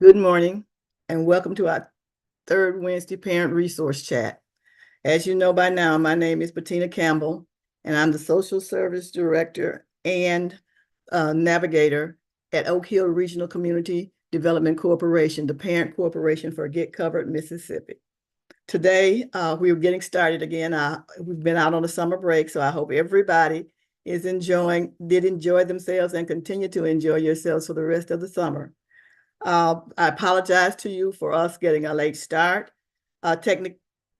Good morning and welcome to our third Wednesday Parent Resource Chat. As you know by now, my name is Bettina Campbell and I'm the Social Service Director and Navigator at Oak Hill Regional Community Development Corporation, the parent corporation for Get Covered, Mississippi. Today, we are getting started again. We've been out on a summer break, so I hope everybody did enjoy themselves and continue to enjoy yourselves for the rest of the summer. I apologize to you for us getting a late start.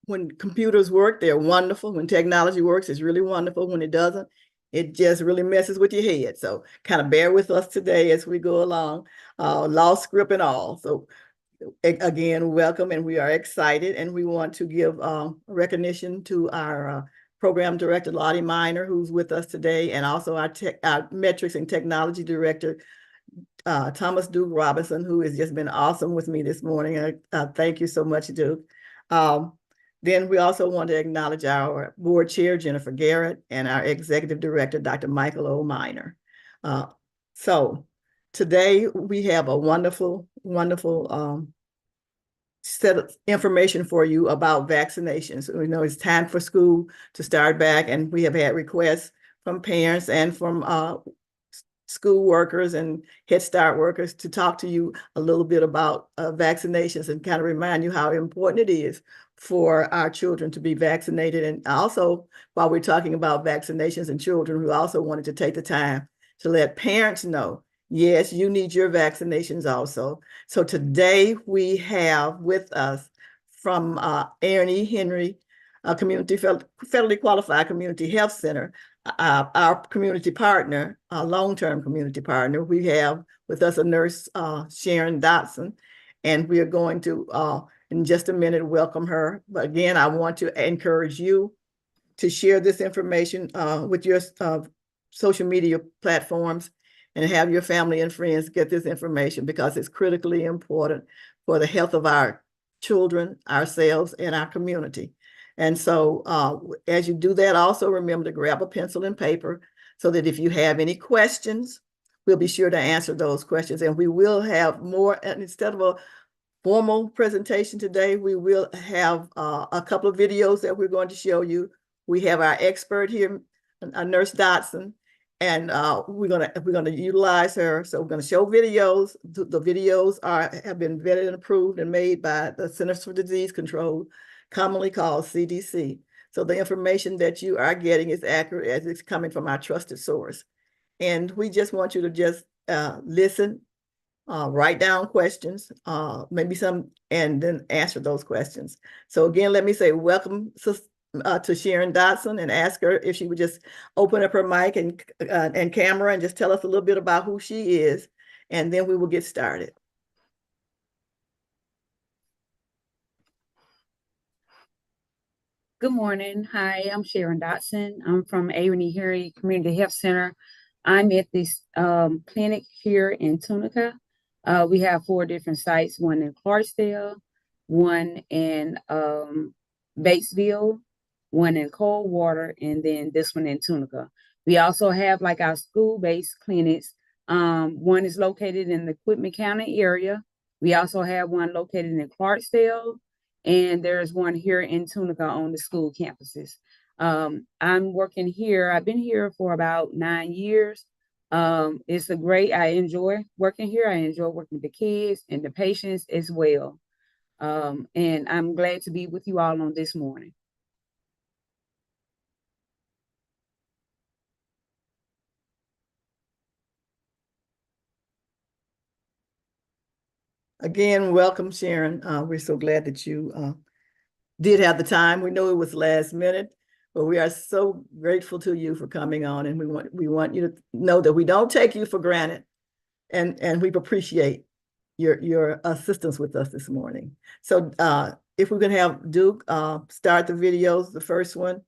When computers work, they're wonderful. When technology works, it's really wonderful. When it doesn't, it just really messes with your head. So kind of bear with us today as we go along, lost script and all. So again, welcome, and we are excited, and we want to give recognition to our program director, Lottie Miner, who's with us today, and also our metrics and technology director, Thomas Duke Robinson, who has just been awesome with me this morning. Thank you so much, Duke. Then we also want to acknowledge our board chair, Jennifer Garrett, and our executive director, Dr. Michael O. Miner. So today we have a wonderful set of information for you about vaccinations. We know it's time for school to start back, and we have had requests from parents and from school workers and Head Start workers to talk to you a little bit about vaccinations and kind of remind you how important it is for our children to be vaccinated. And also, while we're talking about vaccinations and children, we also wanted to take the time to let parents know, yes, you need your vaccinations also. So today we have with us from Aaron E. Henry, a federally qualified community health center, our community partner, our long-term community partner. We have with us a nurse, Sharon Dotson, and we are going to, in just a minute, welcome her. But again, I want to encourage you to share this information with your social media platforms and have your family and friends get this information, because it's critically important for the health of our children, ourselves, and our community. And so as you do that, also remember to grab a pencil and paper so that if you have any questions, we'll be sure to answer those questions. And we will have more, and instead of a formal presentation today, we will have a couple of videos that we're going to show you. We have our expert here, Nurse Dotson, and we're gonna utilize her. So we're gonna show videos. The videos have been vetted and approved and made by the Centers for Disease Control, commonly called CDC. So the information that you are getting is accurate as it's coming from our trusted source. And we just want you to just listen, write down questions, maybe some, and then answer those questions. So again, let me say welcome to Sharon Dotson, and ask her if she would just open up her mic and camera and just tell us a little bit about who she is, and then we will get started. Good morning. Hi, I'm Sharon Dotson. I'm from Aaron E. Henry Community Health Center. I'm at this clinic here in Tunica. We have 4 different sites, one in Clarksdale, one in Batesville, one in Coldwater, and then this one in Tunica. We also have like our school-based clinics. One is located in the Quitman County area. We also have one located in Clarksdale, and there's one here in Tunica on the school campuses. I'm working here. I've been here for about 9 years. I enjoy working here. I enjoy working with the kids and the patients as well. And I'm glad to be with you all on this morning. Again, welcome, Sharon. We're so glad that you did have the time. We know it was last minute, but we are so grateful to you for coming on, and we want you to know that we don't take you for granted, and we appreciate your assistance with us this morning. So if we can have Duke start the videos. The first one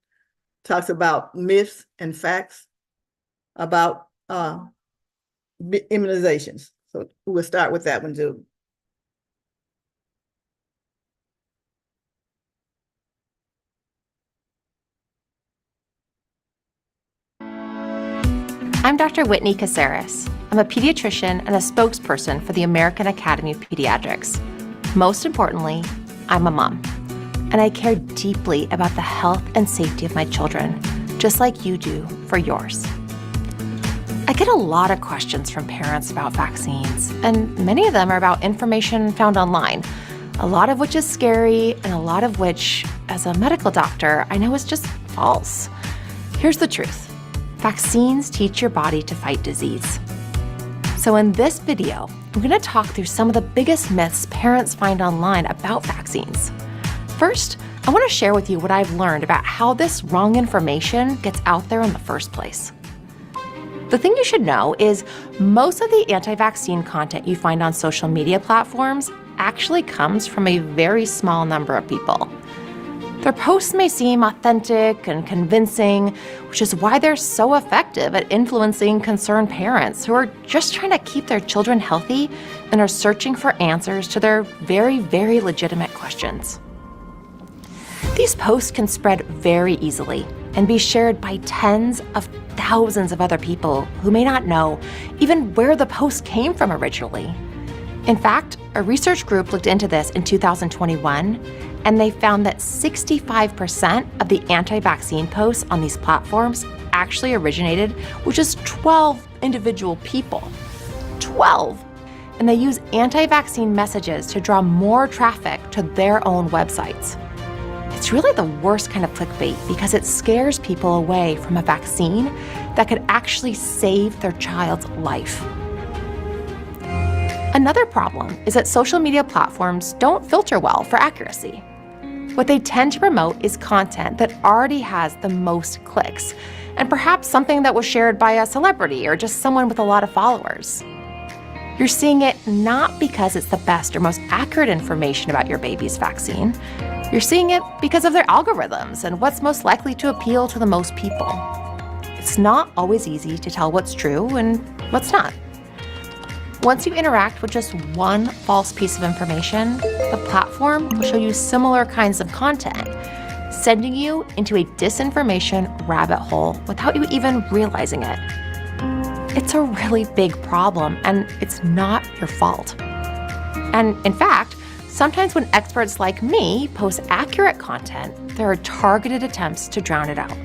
talks about myths and facts about immunizations. So we'll start with that one, Duke. I'm Dr. Whitney Caceres. I'm a pediatrician and a spokesperson for the American Academy of Pediatrics. Most importantly, I'm a mom, and I care deeply about the health and safety of my children, just like you do for yours. I get a lot of questions from parents about vaccines, and many of them are about information found online, a lot of which is scary and a lot of which, as a medical doctor, I know is just false. Here's the truth. Vaccines teach your body to fight disease. So in this video, I'm going to talk through some of the biggest myths parents find online about vaccines. First, I want to share with you what I've learned about how this wrong information gets out there in the first place. The thing you should know is most of the anti-vaccine content you find on social media platforms actually comes from a very small number of people. Their posts may seem authentic and convincing, which is why they're so effective at influencing concerned parents who are just trying to keep their children healthy and are searching for answers to their very, very legitimate questions. These posts can spread very easily and be shared by tens of thousands of other people who may not know even where the post came from originally. In fact, a research group looked into this in 2021, and they found that 65% of the anti-vaccine posts on these platforms actually originated with just 12 individual people. 12! And they use anti-vaccine messages to draw more traffic to their own websites. It's really the worst kind of clickbait because it scares people away from a vaccine that could actually save their child's life. Another problem is that social media platforms don't filter well for accuracy. What they tend to promote is content that already has the most clicks, and perhaps something that was shared by a celebrity or just someone with a lot of followers. You're seeing it not because it's the best or most accurate information about your baby's vaccine. You're seeing it because of their algorithms and what's most likely to appeal to the most people. It's not always easy to tell what's true and what's not. Once you interact with just one false piece of information, the platform will show you similar kinds of content, sending you into a disinformation rabbit hole without you even realizing it. It's a really big problem, and it's not your fault. And in fact, sometimes when experts like me post accurate content, there are targeted attempts to drown it out.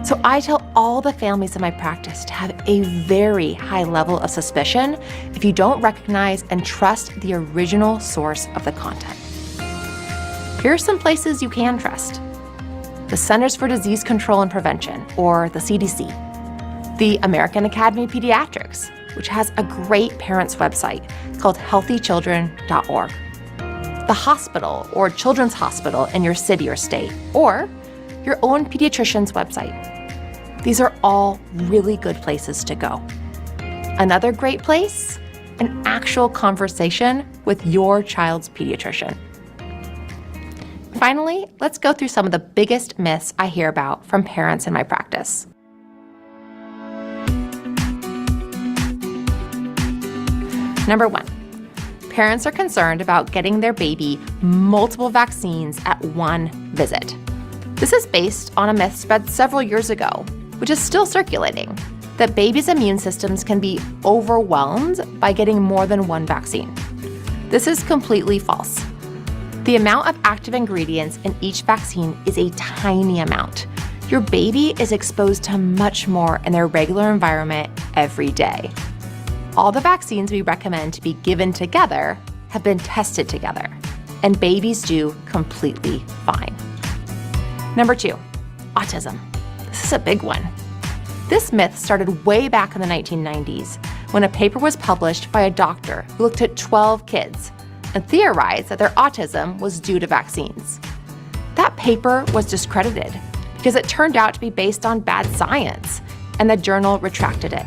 So I tell all the families in my practice to have a very high level of suspicion if you don't recognize and trust the original source of the content. Here are some places you can trust: the Centers for Disease Control and Prevention, or the CDC, the American Academy of Pediatrics, which has a great parents' website called healthychildren.org, the hospital or children's hospital in your city or state, or your own pediatrician's website. These are all really good places to go. Another great place? An actual conversation with your child's pediatrician. Finally, let's go through some of the biggest myths I hear about from parents in my practice. Number 1, parents are concerned about getting their baby multiple vaccines at one visit. This is based on a myth spread several years ago, which is still circulating, that babies' immune systems can be overwhelmed by getting more than one vaccine. This is completely false. The amount of active ingredients in each vaccine is a tiny amount. Your baby is exposed to much more in their regular environment every day. All the vaccines we recommend to be given together have been tested together, and babies do completely fine. Number 2, autism. This is a big one. This myth started way back in the 1990s when a paper was published by a doctor who looked at 12 kids and theorized that their autism was due to vaccines. That paper was discredited because it turned out to be based on bad science, and the journal retracted it.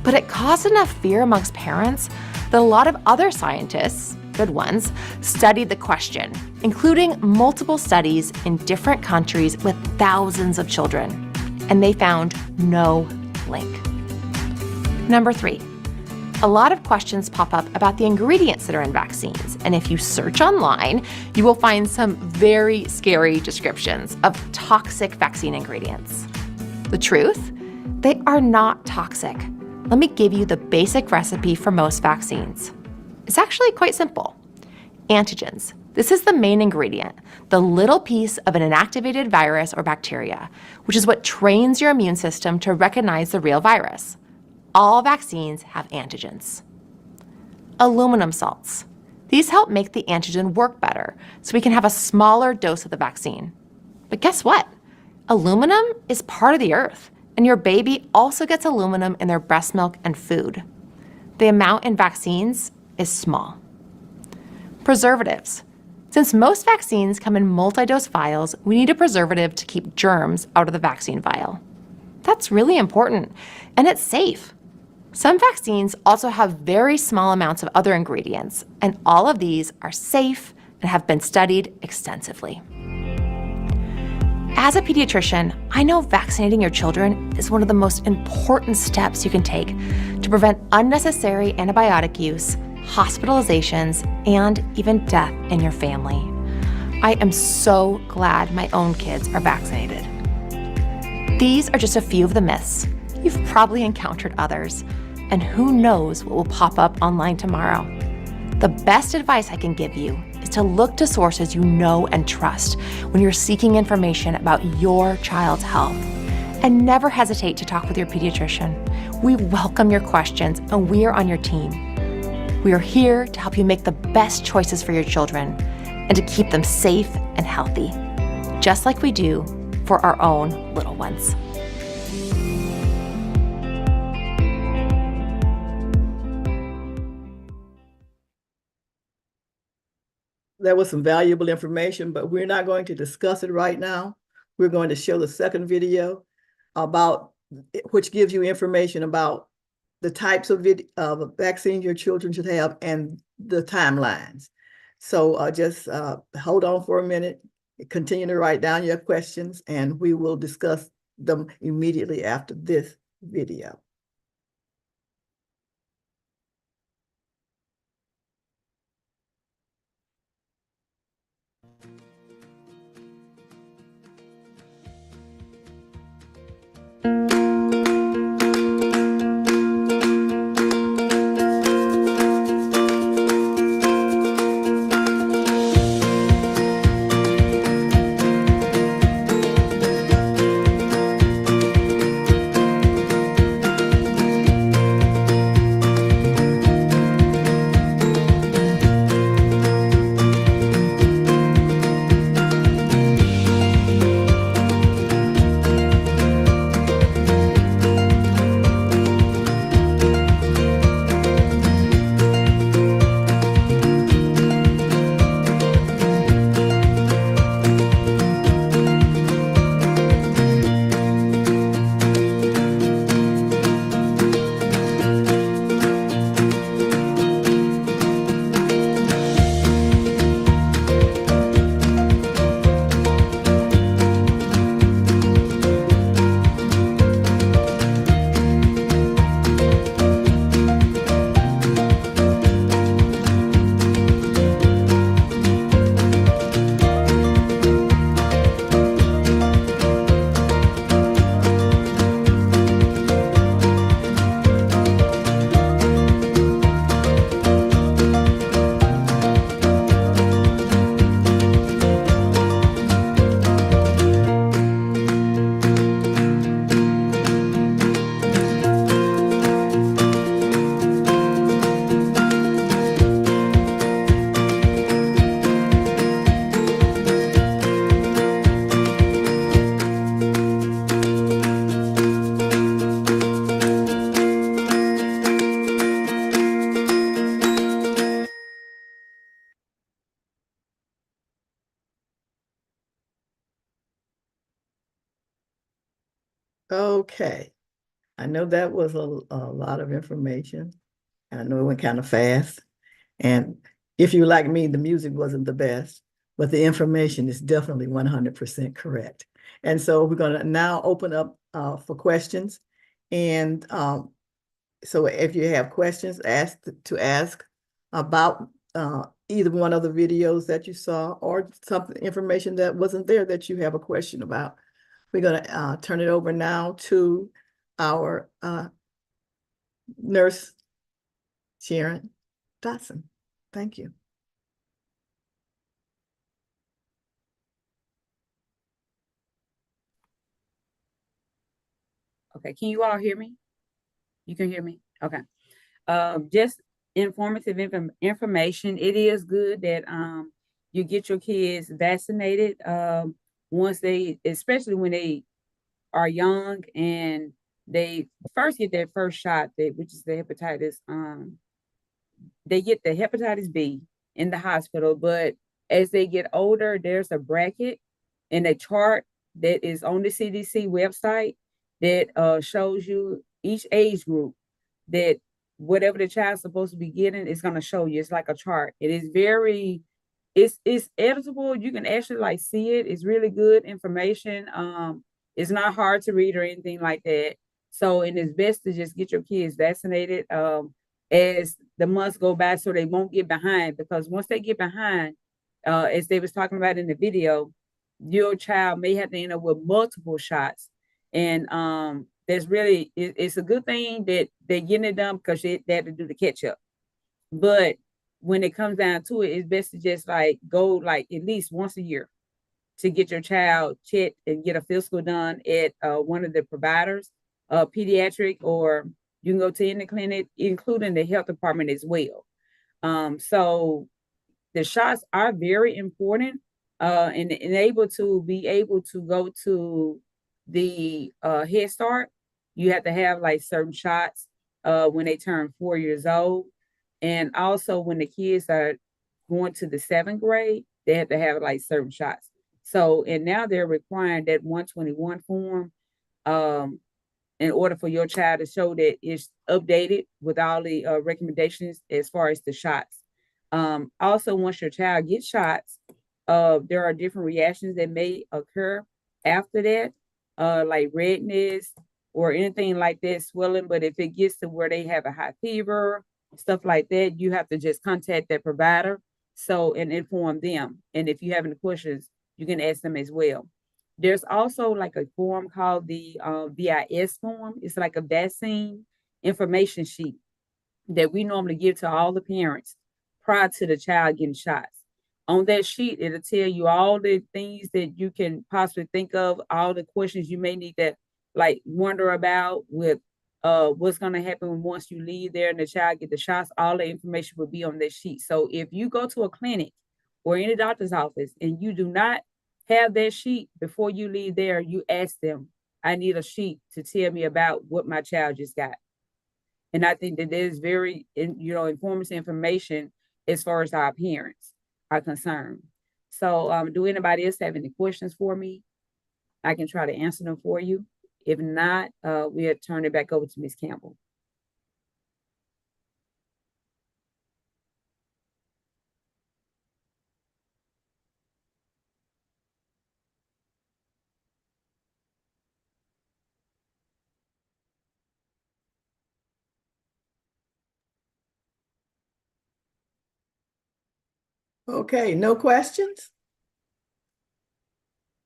But it caused enough fear amongst parents that a lot of other scientists, good ones, studied the question, including multiple studies in different countries with thousands of children, and they found no link. Number 3, a lot of questions pop up about the ingredients that are in vaccines, and if you search online, you will find some very scary descriptions of toxic vaccine ingredients. The truth? They are not toxic. Let me give you the basic recipe for most vaccines. It's actually quite simple. Antigens. This is the main ingredient, the little piece of an inactivated virus or bacteria, which is what trains your immune system to recognize the real virus. All vaccines have antigens. Aluminum salts. These help make the antigen work better, so we can have a smaller dose of the vaccine. But guess what? Aluminum is part of the earth, and your baby also gets aluminum in their breast milk and food. The amount in vaccines is small. Preservatives. Since most vaccines come in multi-dose vials, we need a preservative to keep germs out of the vaccine vial. That's really important, and it's safe. Some vaccines also have very small amounts of other ingredients, and all of these are safe and have been studied extensively. As a pediatrician, I know vaccinating your children is one of the most important steps you can take to prevent unnecessary antibiotic use, hospitalizations, and even death in your family. I am so glad my own kids are vaccinated. These are just a few of the myths. You've probably encountered others, and who knows what will pop up online tomorrow. The best advice I can give you is to look to sources you know and trust when you're seeking information about your child's health. And never hesitate to talk with your pediatrician. We welcome your questions, and we are on your team. We are here to help you make the best choices for your children and to keep them safe and healthy, just like we do for our own little ones. That was some valuable information, but we're not going to discuss it right now. We're going to show the second video which gives you information about the types of vaccines your children should have and the timelines. So just hold on for a minute, continue to write down your questions, and we will discuss them immediately after this video. Okay, I know that was a lot of information. I know it went kind of fast. And if you like me, the music wasn't the best, but the information is definitely 100% correct. And so we're going to now open up for questions. And so if you have questions, ask about either one of the videos that you saw or some information that wasn't there that you have a question about. We're going to turn it over now to our nurse, Sharon Dotson. Thank you. Okay, can you all hear me? You can hear me? Okay. Just informative information. It is good that you get your kids vaccinated once they, especially when they are young and they first get their first shot, which is the hepatitis. They get the hepatitis B in the hospital, but as they get older, there's a bracket and a chart that is on the CDC website that shows you each age group that whatever the child's supposed to be getting is going to show you. It's like a chart. It is very, it's editable. You can actually like see it. It's really good information. It's not hard to read or anything like that. So, and it's best to just get your kids vaccinated as the months go by, so they won't get behind. Because once they get behind, as they was talking about in the video, your child may have to end up with multiple shots, and there's really it's a good thing that they're getting it done because they had to do the catch up. But when it comes down to it, it's best to just like go like at least once a year to get your child checked and get a physical done at one of the providers, pediatric, or you can go to any clinic, including the health department as well. So the shots are very important, and able to be able to go to the Head Start. You have to have like certain shots when they turn 4 years old, and also when the kids are going to the 7th grade, they have to have like certain shots. So, and now they're requiring that 121 form in order for your child to show that it's updated with all the recommendations as far as the shots. Also, once your child gets shots, there are different reactions that may occur after that, like redness or anything like that, swelling. But if it gets to where they have a high fever, stuff like that, you have to just contact that provider and inform them. And if you have any questions, you can ask them as well. There's also like a form called the VIS form. It's like a vaccine information sheet that we normally give to all the parents prior to the child getting shots. On that sheet, it'll tell you all the things that you can possibly think of, all the questions you may need to like wonder about with what's going to happen once you leave there and the child get the shots. All the information will be on that sheet. So if you go to a clinic or any doctor's office and you do not have that sheet before you leave there, you ask them, I need a sheet to tell me about what my child just got. And I think that is very, informative information as far as our parents are concerned. So do anybody else have any questions for me? I can try to answer them for you. If not, we'll turn it back over to Ms. Campbell. Okay, no questions?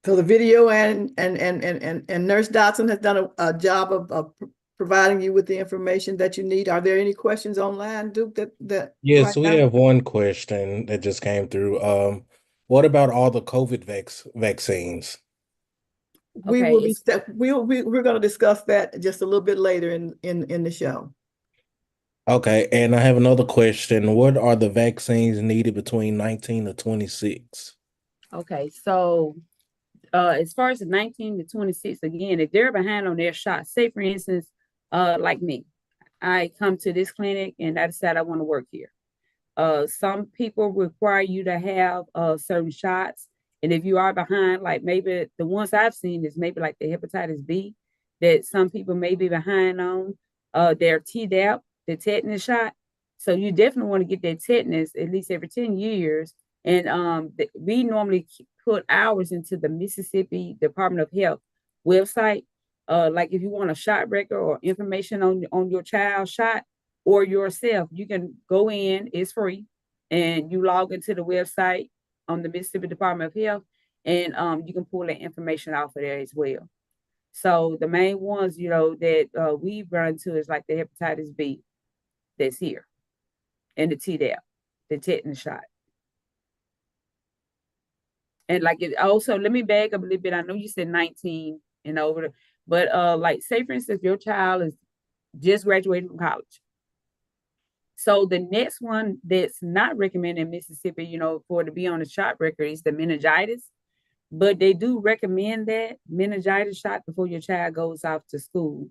So the video and Nurse Dotson has done a job of providing you with the information that you need. Are there any questions online, Duke, that Yes, right we now? have one question that just came through. What about all the COVID vaccines? We Okay, will be we're going to discuss that just a little bit later in the show. Okay, and I have another question. What are the vaccines needed between 19 to 26? Okay, so as far as the 19 to 26, again, if they're behind on their shots, say for instance, like me, I come to this clinic and I decide I want to work here. Some people require you to have certain shots. And if you are behind, like maybe the ones I've seen is maybe like the hepatitis B that some people may be behind on, their Tdap, the tetanus shot. So you definitely want to get that tetanus at least every 10 years. And we normally put ours into the Mississippi Department of Health website. Like if you want a shot record or information on your child's shot or yourself, you can go in, it's free, and you log into the website on the Mississippi Department of Health, and you can pull that information off of there as well. So the main ones, that we run to is like the hepatitis B that's here, and the Tdap, the tetanus shot. And like it also, let me back up a little bit. I know you said 19 and over, but like say for instance, your child is just graduating from college. So the next one that's not recommended in Mississippi, for to be on the shot record is the meningitis. But they do recommend that meningitis shot before your child goes off to school.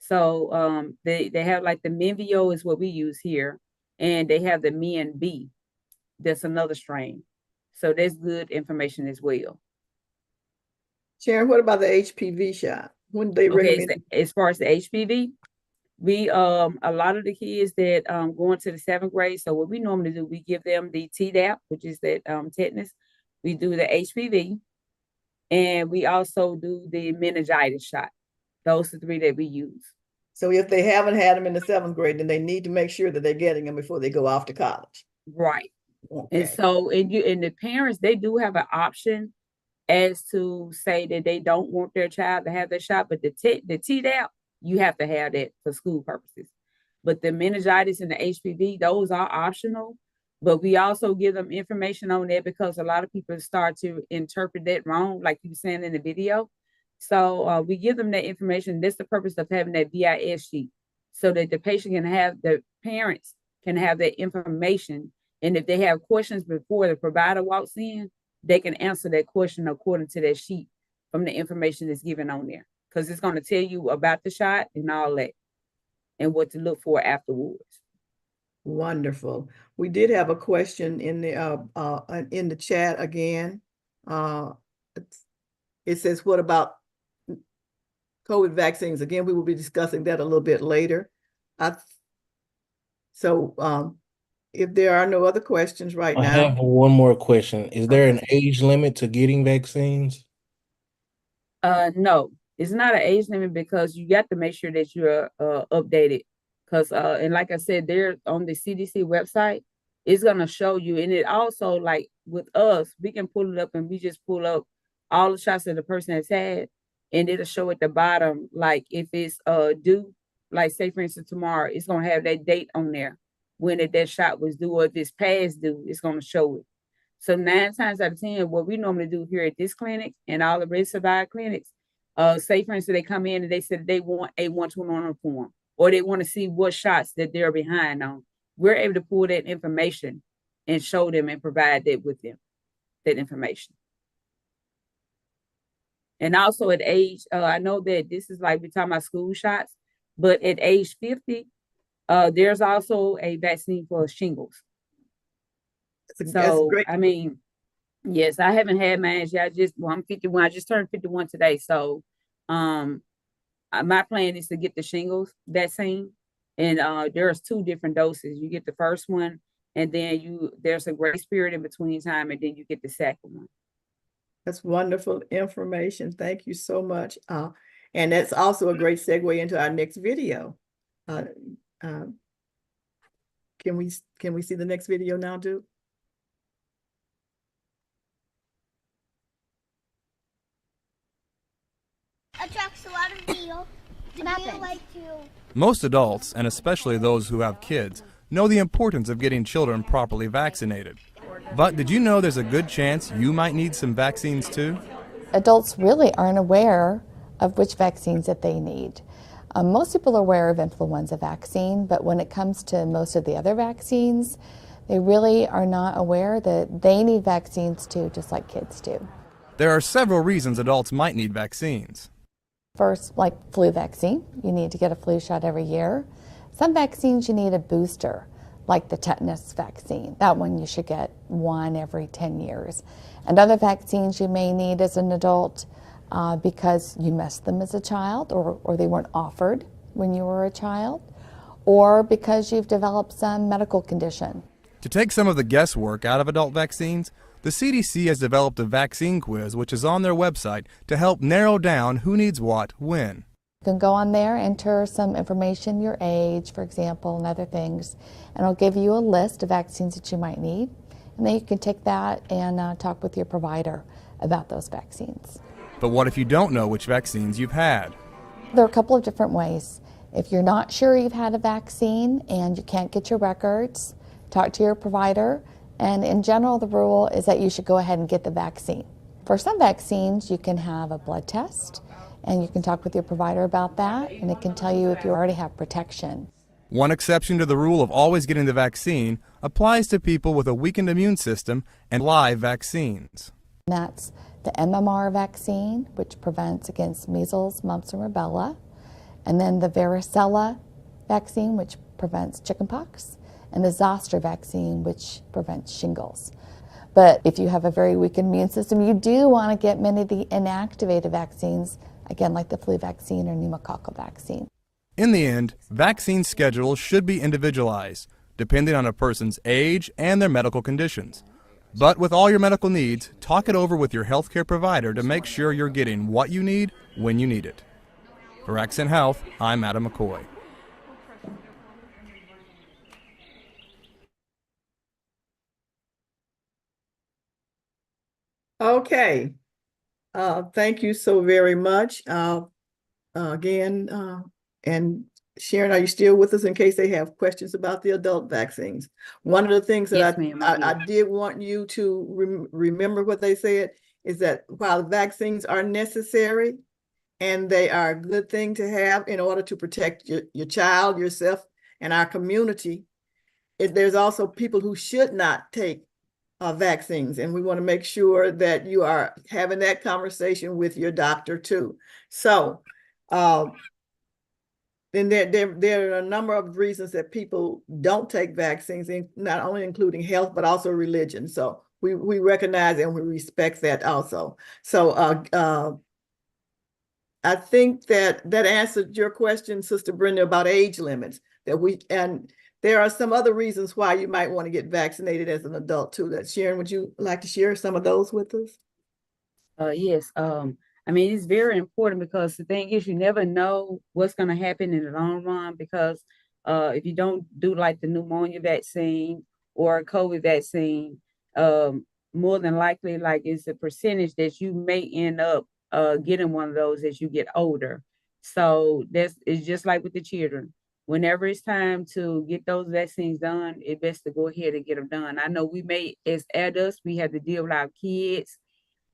So they have like the Menvio is what we use here, and they have the Men-B. That's another strain. So that's good information as well. Sharon, what about the HPV shot? When do they Okay, recommend? as far as the HPV, we a lot of the kids that going to the 7th grade. So what we normally do, we give them the Tdap, which is that tetanus. We do the HPV, and we also do the meningitis shot. Those are 3 that we use. So if they haven't had them in the 7th grade, then they need to make sure that they're getting them before they go off to college. Right. Okay. And so, and the parents, they do have an option as to say that they don't want their child to have that shot, but the Tdap, you have to have that for school purposes. But the meningitis and the HPV, those are optional. But we also give them information on that because a lot of people start to interpret that wrong, like you were saying in the video. So we give them that information. That's the purpose of having that BIS sheet, so that the parents can have that information. And if they have questions before the provider walks in, they can answer that question according to that sheet from the information that's given on there. Because it's going to tell you about the shot and all that, and what to look for afterwards. Wonderful. We did have a question in the chat again. It says, what about COVID vaccines? Again, we will be discussing that a little bit later. If there are no other questions right I now. have one more question. Is there an age limit to getting vaccines? No, it's not an age limit because you got to make sure that you're updated. Because and like I said, they're on the CDC website. It's gonna show you, and it also, like with us, we can pull it up and we just pull up all the shots that the person has had, and it'll show at the bottom, like if it's due, like say for instance tomorrow, it's gonna have that date on there when that shot was due, or if it's past due, it's gonna show it. So 9 times out of 10, what we normally do here at this clinic and all the Red Survive clinics, say for instance they come in and they said they want a 121 form, or they want to see what shots that they're behind on. We're able to pull that information and show them and provide that with them, that information. And also at age, I know that this is like we're talking about school shots, but at age 50, there's also a vaccine for shingles. So, I mean, yes, I haven't had mine yet. I'm 51. I just turned 51 today. So, my plan is to get the shingles vaccine, and there's 2 different doses. You get the first one, and then there's a grace period in between time, and then you get the second one. That's wonderful information. Thank you so much. And that's also a great segue into our next video. Can we see the next video now, Duke? Attracts a lot of deal. Most adults, and especially those who have kids, know the importance of getting children properly vaccinated. But did you know there's a good chance you might need some vaccines too? Adults really aren't aware of which vaccines that they need. Most people are aware of influenza vaccine, but when it comes to most of the other vaccines, they really are not aware that they need vaccines too, just like kids do. There are several reasons adults might need vaccines. First, like flu vaccine, you need to get a flu shot every year. Some vaccines you need a booster, like the tetanus vaccine. That one you should get 1 every 10 years. And other vaccines you may need as an adult because you missed them as a child, or they weren't offered when you were a child, or because you've developed some medical condition. To take some of the guesswork out of adult vaccines, the CDC has developed a vaccine quiz which is on their website to help narrow down who needs what when. You can go on there, enter some information, your age, for example, and other things, and it'll give you a list of vaccines that you might need. And then you can take that and talk with your provider about those vaccines. But what if you don't know which vaccines you've had? There are a couple of different ways. If you're not sure you've had a vaccine and you can't get your records, talk to your provider. And in general, the rule is that you should go ahead and get the vaccine. For some vaccines, you can have a blood test and you can talk with your provider about that, and it can tell you if you already have protection. One exception to the rule of always getting the vaccine applies to people with a weakened immune system and live vaccines. And that's the MMR vaccine, which prevents against measles, mumps, and rubella, and then the varicella vaccine, which prevents chickenpox, and the zoster vaccine, which prevents shingles. But if you have a very weak immune system, you do want to get many of the inactivated vaccines, again, like the flu vaccine or pneumococcal vaccine. In the end, vaccine schedules should be individualized, depending on a person's age and their medical conditions. But with all your medical needs, talk it over with your healthcare provider to make sure you're getting what you need when you need it. For Accent Health, I'm Adam McCoy. Okay. Thank you so very much. Again, and Sharon, are you still with us in case they have questions about the adult vaccines? One of the things that Yes, ma'am, I'm I did want you to remember what they said is that while vaccines are necessary and they are a good thing to have in order to protect your child, yourself, and our community, there's also people who should not take vaccines, and we want to make sure that you are having that conversation with your doctor too. So then there are a number of reasons that people don't take vaccines, not only including health, but also religion. So we recognize and we respect that also. So I think that answered your question, Sister Brenda, about age limits. And there are some other reasons why you might want to get vaccinated as an adult too. That Sharon, would you like to share some of those with us? Yes. I mean, it's very important because the thing is, you never know what's going to happen in the long run. Because if you don't do like the pneumonia vaccine or a COVID vaccine, more than likely, like it's a percentage that you may end up getting one of those as you get older. So it's just like with the children. Whenever it's time to get those vaccines done, it's best to go ahead and get them done. I know as adults, we have to deal with our kids,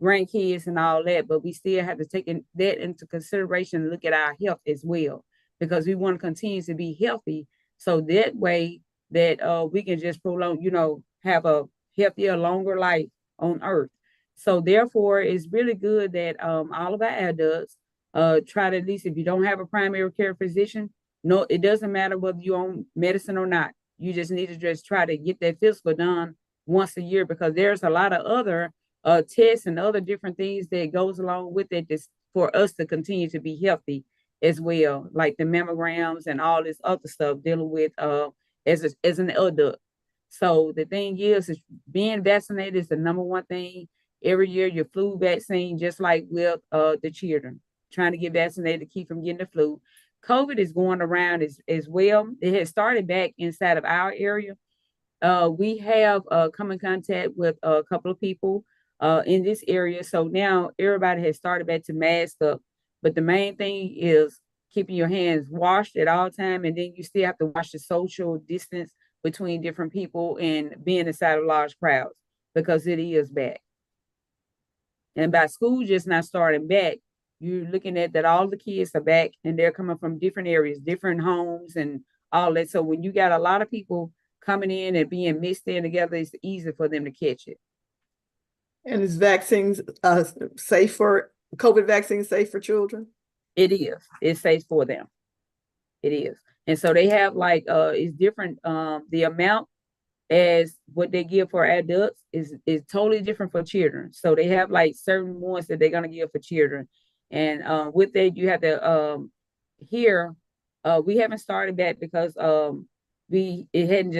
grandkids, and all that, but we still have to take that into consideration and look at our health as well, because we want to continue to be healthy. So that way that we can just prolong, have a healthier, longer life on earth. So therefore, it's really good that all of our adults try to, at least if you don't have a primary care physician, no, it doesn't matter whether you're on medicine or not. You just need to just try to get that physical done once a year, because there's a lot of other tests and other different things that goes along with it just for us to continue to be healthy as well, like the mammograms and all this other stuff dealing with as an adult. So the thing is being vaccinated is the number one thing. Every year, your flu vaccine, just like with the children, trying to get vaccinated to keep from getting the flu. COVID is going around as well. It has started back inside of our area. We have come in contact with a couple of people in this area. So now everybody has started back to mask up. But the main thing is keeping your hands washed at all time. And then you still have to watch the social distance between different people and being inside of large crowds, because it is back. And by school just not starting back, you're looking at that all the kids are back and they're coming from different areas, different homes and all that. So when you got a lot of people coming in and being mixed in together, it's easy for them to catch it. And is vaccines safe for COVID vaccines safe for children? It is. It's safe for them. It is. And so they have like it's different. The amount as what they give for adults is totally different for children. So they have like certain ones that they're gonna give for children. And with that, you have to here we haven't started back because it's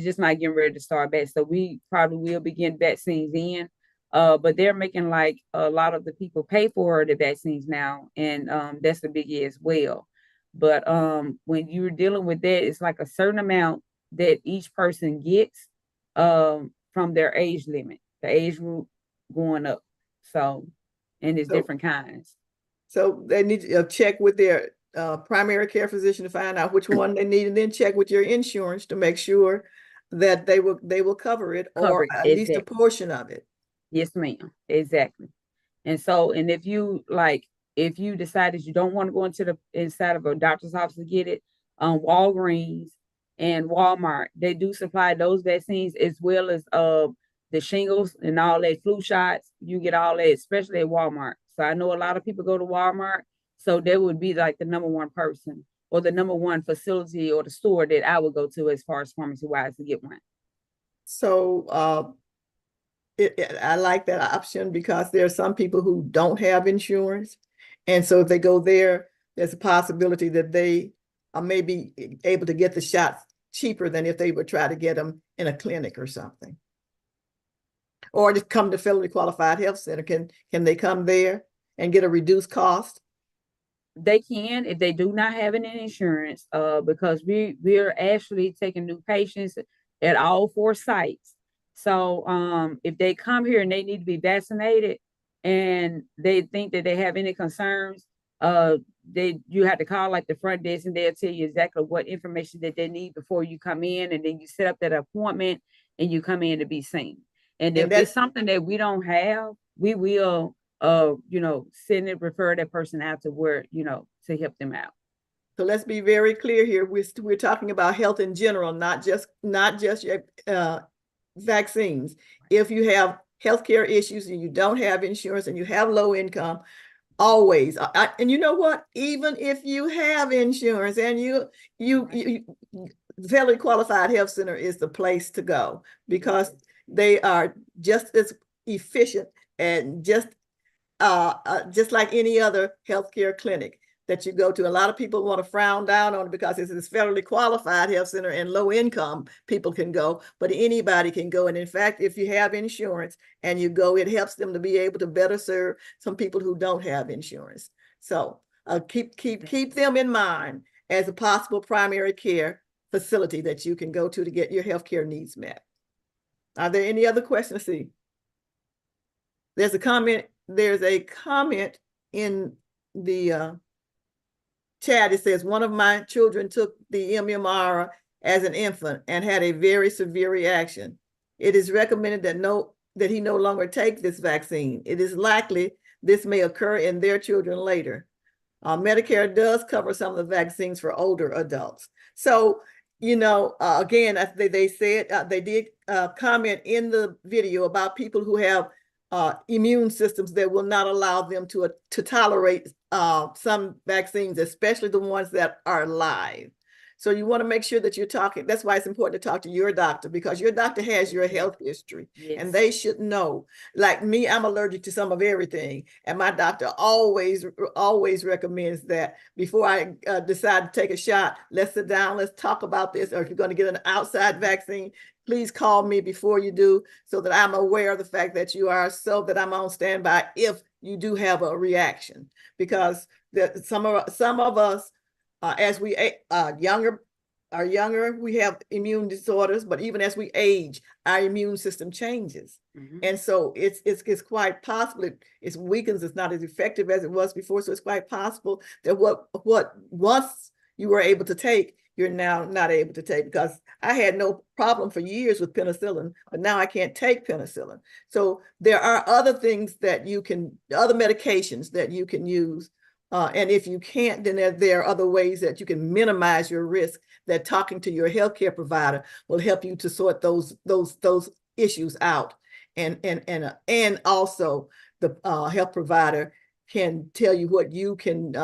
just not getting ready to start back. So we probably will be getting vaccines in. But they're making like a lot of the people pay for the vaccines now, and that's a biggie as well. But when you're dealing with that, it's like a certain amount that each person gets from their age limit, the age group going up. So and it's So- different kinds. So they need to check with their primary care physician to find out which one they need, and then check with your insurance to make sure that they will cover it, Cover or it, at least a exactly. portion of it. Yes, ma'am. Exactly. And so, and if you if you decide that you don't want to go into the inside of a doctor's office to get it, Walgreens and Walmart, they do supply those vaccines as well as the shingles and all that flu shots. You get all that, especially at Walmart. So I know a lot of people go to Walmart, so they would be like the number one person or the number one facility or the store that I would go to as far as pharmacy wise to get one. So I like that option because there are some people who don't have insurance. And so if they go there, there's a possibility that they are maybe able to get the shots cheaper than if they would try to get them in a clinic or something. Or just come to Federally Qualified Health Center. Can they come there and get a reduced cost? They can if they do not have any insurance, because we're actually taking new patients at all 4 sites. So if they come here and they need to be vaccinated and they think that they have any concerns, you have to call like the front desk and they'll tell you exactly what information that they need before you come in, and then you set up that appointment and you come in to be seen. And if it's something that we don't have, we will send it, refer that person out to where, to help them out. So let's be very clear here. We're talking about health in general, not just your vaccines. If you have healthcare issues and you don't have insurance and you have low income, always. And you know what? Even if you have insurance and you Federally Qualified Health Center is the place to go, because they are just as efficient and just like any other healthcare clinic that you go to. A lot of people want to frown down on it because it's this Federally Qualified Health Center and low income people can go, but anybody can go. And in fact, if you have insurance and you go, it helps them to be able to better serve some people who don't have insurance. So keep them in mind as a possible primary care facility that you can go to get your healthcare needs met. Are there any other questions? See, there's a comment in the chat. It says, one of my children took the MMR as an infant and had a very severe reaction. It is recommended that he no longer take this vaccine. It is likely this may occur in their children later. Medicare does cover some of the vaccines for older adults. So, again, they said, they did comment in the video about people who have immune systems that will not allow them to tolerate some vaccines, especially the ones that are live. So you want to make sure that you're talking. That's why it's important to talk to your doctor, because your doctor has your health history. Yes. And they should know. Like me, I'm allergic to some of everything. And my doctor always recommends that before I decide to take a shot, let's sit down, let's talk about this. Or if you're going to get an outside vaccine, please call me before you do, so that I'm aware of the fact that you are, so that I'm on standby if you do have a reaction. Because some of us, as we are younger, we have immune disorders, but even as we age, our immune system changes. Mm-hmm. And so it's quite possible it weakens, it's not as effective as it was before. So it's quite possible that what once you were able to take, you're now not able to take. Because I had no problem for years with penicillin, but now I can't take penicillin. So there are other things that other medications that you can use. And if you can't, then there are other ways that you can minimize your risk, that talking to your healthcare provider will help you to sort those issues out. And also the health provider can tell you what you can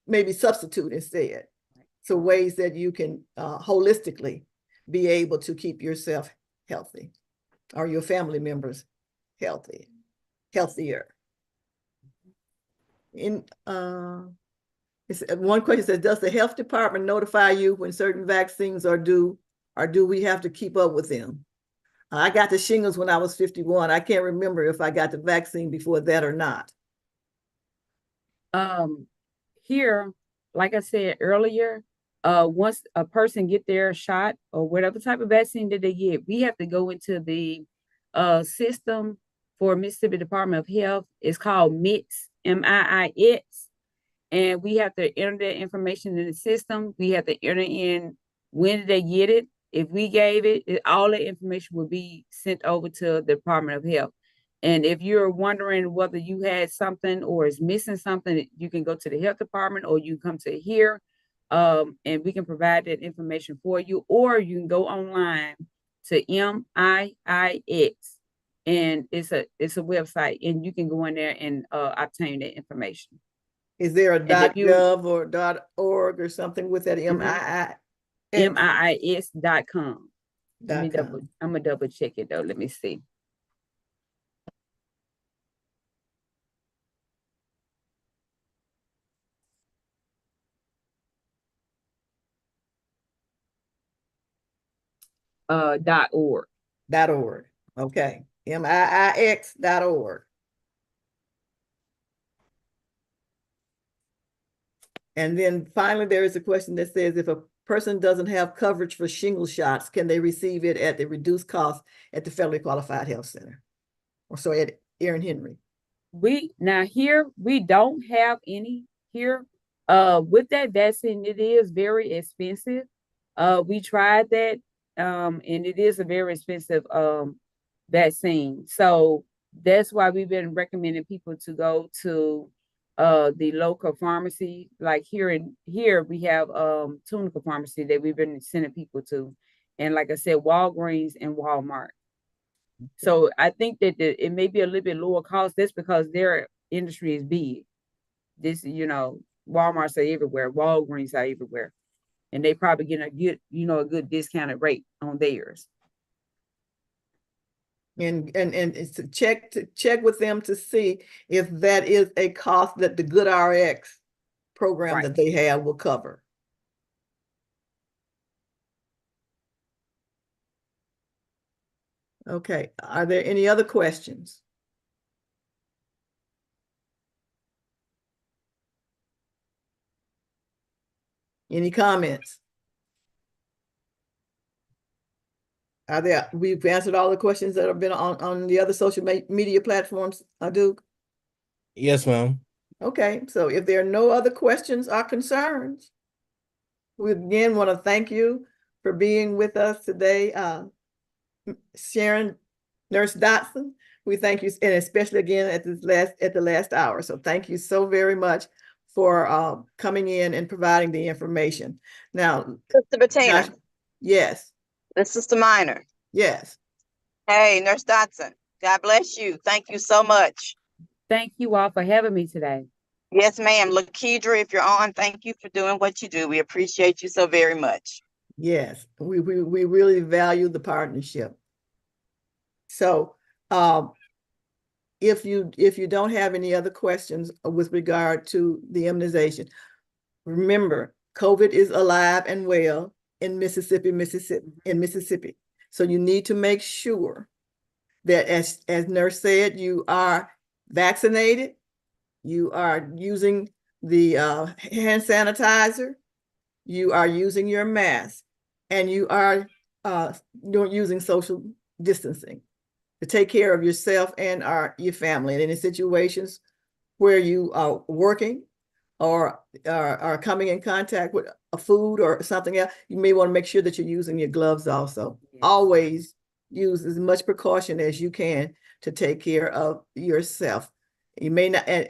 maybe substitute instead. So ways that you can holistically be able to keep yourself healthy, or your family members healthier. One question says, does the health department notify you when certain vaccines are due, or do we have to keep up with them? I got the shingles when I was 51. I can't remember if I got the vaccine before that or not. Here, like I said earlier, once a person get their shot or whatever type of vaccine that they get, we have to go into the system for Mississippi Department of Health. It's called MITS, MIIX. And we have to enter that information in the system. We have to enter in when did they get it. If we gave it, all the information will be sent over to the Department of Health. And if you're wondering whether you had something or is missing something, you can go to the health department or you come to here, and we can provide that information for you. Or you can go online to MIIX, and it's a website, and you can go in there and obtain that information. Is there a if you- .gov or .org or something with that MII? MIIX.com. .com. I'm gonna double check it though. Let me see. .org. .org. Okay. MIIX.org. And then finally, there is a question that says, if a person doesn't have coverage for shingle shots, can they receive it at the reduced cost at the Federally Qualified Health Center? Or so at Erin Henry? Now here, we don't have any here. With that vaccine, it is very expensive. We tried that, and it is a very expensive vaccine. So that's why we've been recommending people to go to the local pharmacy. Like here we have Tunica Pharmacy that we've been sending people to, and like I said, Walgreens and Walmart. So I think that it may be a little bit lower cost. That's because their industry is big. This, Walmart's are everywhere, Walgreens are everywhere, and they probably get a good discounted rate on theirs. And it's to check with them to see if that is a cost that the GoodRx program Right. that they have will cover. Okay, are there any other questions? Any comments? We've answered all the questions that have been on the other social media platforms, Duke? Yes, ma'am. Okay, so if there are no other questions or concerns, we again want to thank you for being with us today. Sharon, Nurse Dotson, we thank you, and especially again at the last hour. So thank you so very much for coming in and providing the information. Now, Sister Bettina, yes, this is Sister Minor. yes. Hey, Nurse Dotson, God bless you. Thank you so much. Thank you all for having me today. Yes, ma'am. Lakedra, if you're on, thank you for doing what you do. We appreciate you so very much. Yes, we really value the partnership. So if you don't have any other questions with regard to the immunization, remember, COVID is alive and well in Mississippi. So you need to make sure that, as Nurse said, you are vaccinated, you are using the hand sanitizer, you are using your mask, and you are using social distancing to take care of yourself and your family. And in situations where you are working or are coming in contact with a food or something else, you may want to make sure that you're using your gloves also. Yes. Always use as much precaution as you can to take care of yourself. You may not, and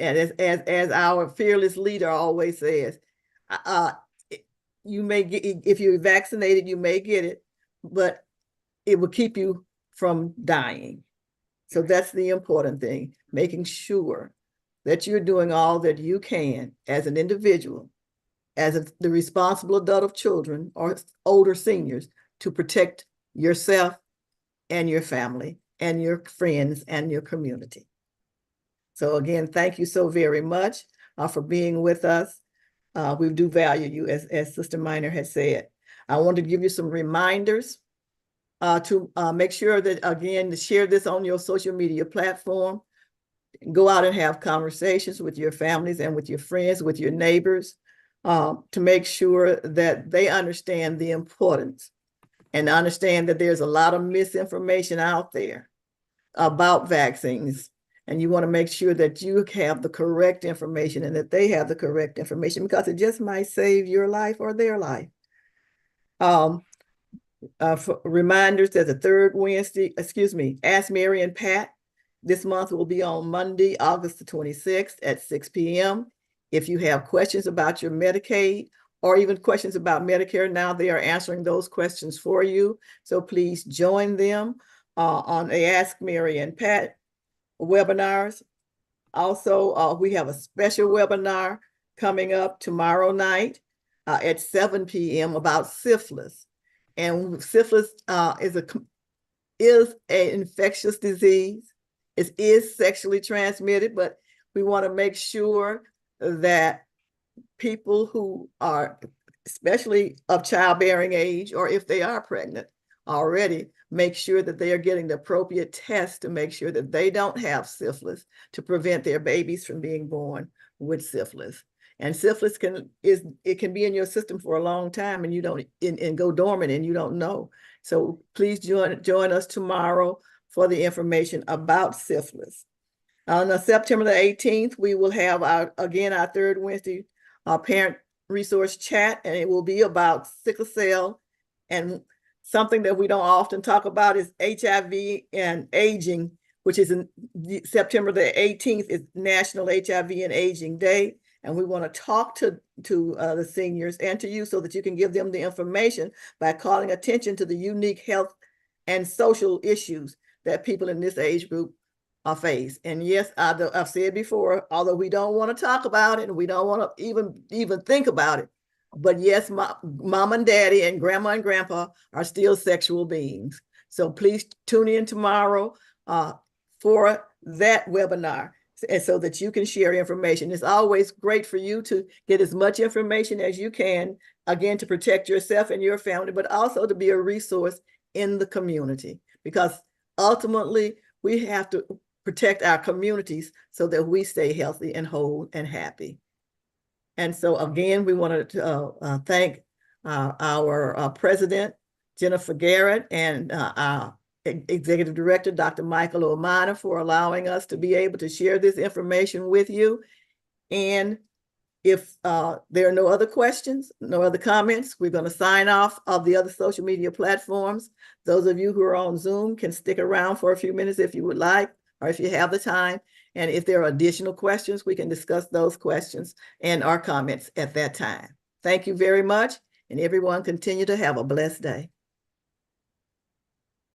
as our fearless leader always says, you may get, if you're vaccinated, you may get it, but it will keep you from dying. So that's the important thing, making sure that you're doing all that you can as an individual, as the responsible adult of children or older seniors, to protect yourself and your family and your friends and your community. So again, thank you so very much for being with us. We do value you, as Sister Minor has said. I want to give you some reminders to make sure that, again, to share this on your social media platform. Go out and have conversations with your families and with your friends, with your neighbors, to make sure that they understand the importance and understand that there's a lot of misinformation out there. about vaccines. And you want to make sure that you have the correct information and that they have the correct information, because it just might save your life or their life. For reminders that the third Wednesday, Ask Mary and Pat this month will be on Monday, August the 26th at 6 p.m. If you have questions about your Medicaid or even questions about Medicare, now they are answering those questions for you. So please join them on the Ask Mary and Pat webinars. Also, we have a special webinar coming up tomorrow night at 7 p.m. about syphilis. And syphilis is an infectious disease. It is sexually transmitted, but we want to make sure that people who are, especially of childbearing age, or if they are pregnant already, make sure that they are getting the appropriate tests to make sure that they don't have syphilis, to prevent their babies from being born with syphilis. And syphilis can be in your system for a long time, and you don't and go dormant, and you don't know. So please join us tomorrow for the information about syphilis. On September the 18th, we will have our third Wednesday parent resource chat, and it will be about sickle cell. And something that we don't often talk about is HIV and aging, which is in September the 18th is National HIV and Aging Day. And we want to talk to the seniors and to you so that you can give them the information by calling attention to the unique health and social issues that people in this age group face. And yes, I've said before, although we don't want to talk about it and we don't want to even think about it, but yes, mom and daddy and grandma and grandpa are still sexual beings. So please tune in tomorrow for that webinar, and so that you can share information. It's always great for you to get as much information as you can, again, to protect yourself and your family, but also to be a resource in the community, because ultimately we have to protect our communities so that we stay healthy and whole and happy. And so again, we want to thank our president, Jennifer Garrett, and our Executive Director, Dr. Michael O'Mana, for allowing us to be able to share this information with you. And if there are no other questions, no other comments, we're going to sign off of the other social media platforms. Those of you who are on Zoom can stick around for a few minutes if you would like, or if you have the time. And if there are additional questions, we can discuss those questions and our comments at that time. Thank you very much, and everyone continue to have a blessed day.